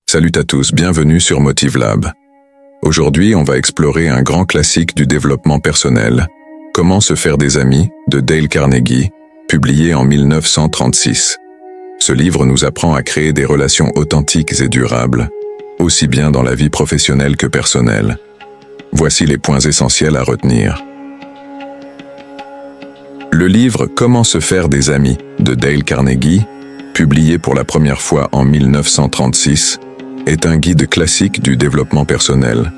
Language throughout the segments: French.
Salut à tous, bienvenue sur MotiveLab. Aujourd'hui, on va explorer un grand classique du développement personnel, Comment se faire des amis, de Dale Carnegie, publié en 1936. Ce livre nous apprend à créer des relations authentiques et durables, aussi bien dans la vie professionnelle que personnelle. Voici les points essentiels à retenir. Le livre Comment se faire des amis, de Dale Carnegie, publié pour la première fois en 1936, est un guide classique du développement personnel.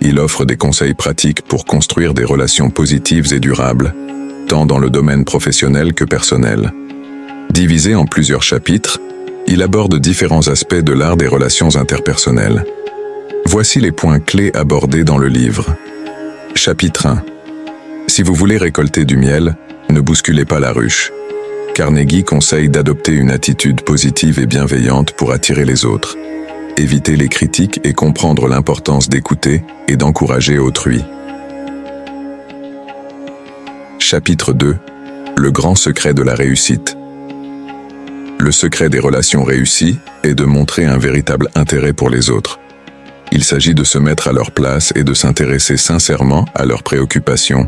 Il offre des conseils pratiques pour construire des relations positives et durables, tant dans le domaine professionnel que personnel. Divisé en plusieurs chapitres, il aborde différents aspects de l'art des relations interpersonnelles. Voici les points clés abordés dans le livre. Chapitre 1. Si vous voulez récolter du miel, ne bousculez pas la ruche. Carnegie conseille d'adopter une attitude positive et bienveillante pour attirer les autres. Éviter les critiques et comprendre l'importance d'écouter et d'encourager autrui. Chapitre 2. Le grand secret de la réussite. Le secret des relations réussies est de montrer un véritable intérêt pour les autres. Il s'agit de se mettre à leur place et de s'intéresser sincèrement à leurs préoccupations,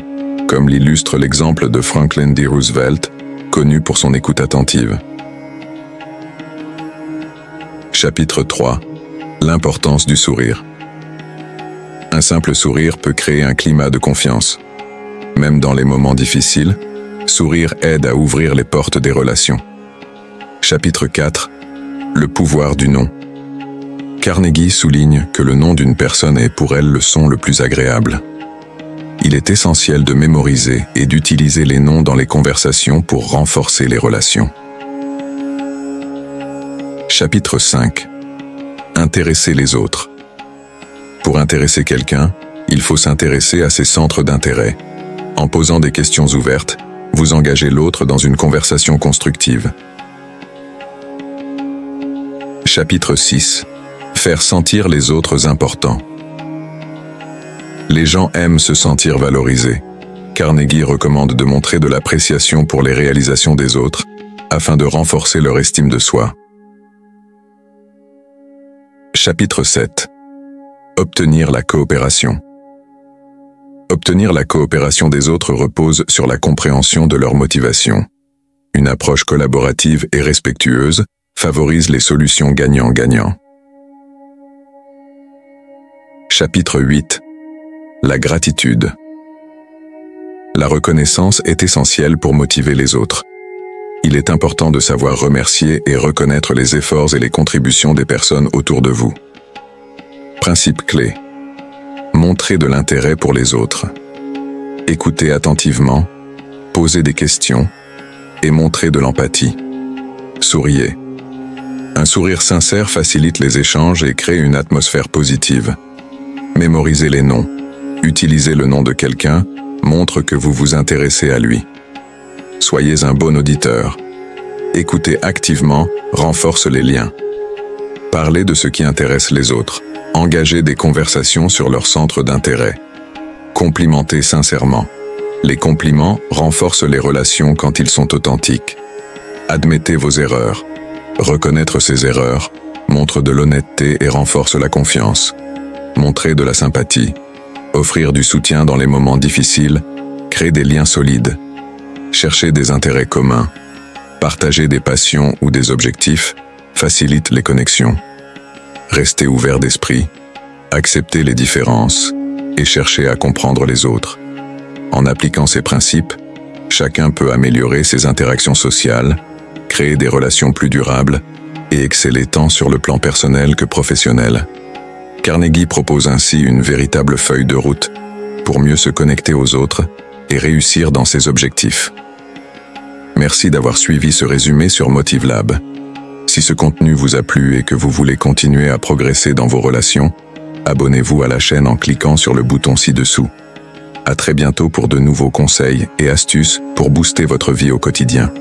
comme l'illustre l'exemple de Franklin D. Roosevelt, connu pour son écoute attentive. Chapitre 3. L'importance du sourire. Un simple sourire peut créer un climat de confiance. Même dans les moments difficiles, sourire aide à ouvrir les portes des relations. Chapitre 4. Le pouvoir du nom. Carnegie souligne que le nom d'une personne est pour elle le son le plus agréable. Il est essentiel de mémoriser et d'utiliser les noms dans les conversations pour renforcer les relations. Chapitre 5. Intéresser les autres. Pour intéresser quelqu'un, il faut s'intéresser à ses centres d'intérêt. En posant des questions ouvertes, vous engagez l'autre dans une conversation constructive. Chapitre 6. Faire sentir les autres importants. Les gens aiment se sentir valorisés. Carnegie recommande de montrer de l'appréciation pour les réalisations des autres, afin de renforcer leur estime de soi. Chapitre 7. Obtenir la coopération. Obtenir la coopération des autres repose sur la compréhension de leurs motivations. Une approche collaborative et respectueuse favorise les solutions gagnant-gagnant. Chapitre 8. La gratitude. La reconnaissance est essentielle pour motiver les autres. Il est important de savoir remercier et reconnaître les efforts et les contributions des personnes autour de vous. Principe clé. Montrez de l'intérêt pour les autres. Écoutez attentivement, posez des questions et montrez de l'empathie. Souriez. Un sourire sincère facilite les échanges et crée une atmosphère positive. Mémorisez les noms. Utilisez le nom de quelqu'un, montre que vous vous intéressez à lui. Soyez un bon auditeur. Écoutez activement, renforce les liens. Parlez de ce qui intéresse les autres. Engagez des conversations sur leur centre d'intérêt. Complimentez sincèrement. Les compliments renforcent les relations quand ils sont authentiques. Admettez vos erreurs. Reconnaître ses erreurs montre de l'honnêteté et renforce la confiance. Montrez de la sympathie. Offrir du soutien dans les moments difficiles crée des liens solides. Chercher des intérêts communs. Partager des passions ou des objectifs facilite les connexions. Restez ouvert d'esprit. Acceptez les différences et cherchez à comprendre les autres. En appliquant ces principes, chacun peut améliorer ses interactions sociales, créer des relations plus durables et exceller tant sur le plan personnel que professionnel. Carnegie propose ainsi une véritable feuille de route pour mieux se connecter aux autres et réussir dans ses objectifs. Merci d'avoir suivi ce résumé sur MotiveLab. Si ce contenu vous a plu et que vous voulez continuer à progresser dans vos relations, abonnez-vous à la chaîne en cliquant sur le bouton ci-dessous. À très bientôt pour de nouveaux conseils et astuces pour booster votre vie au quotidien.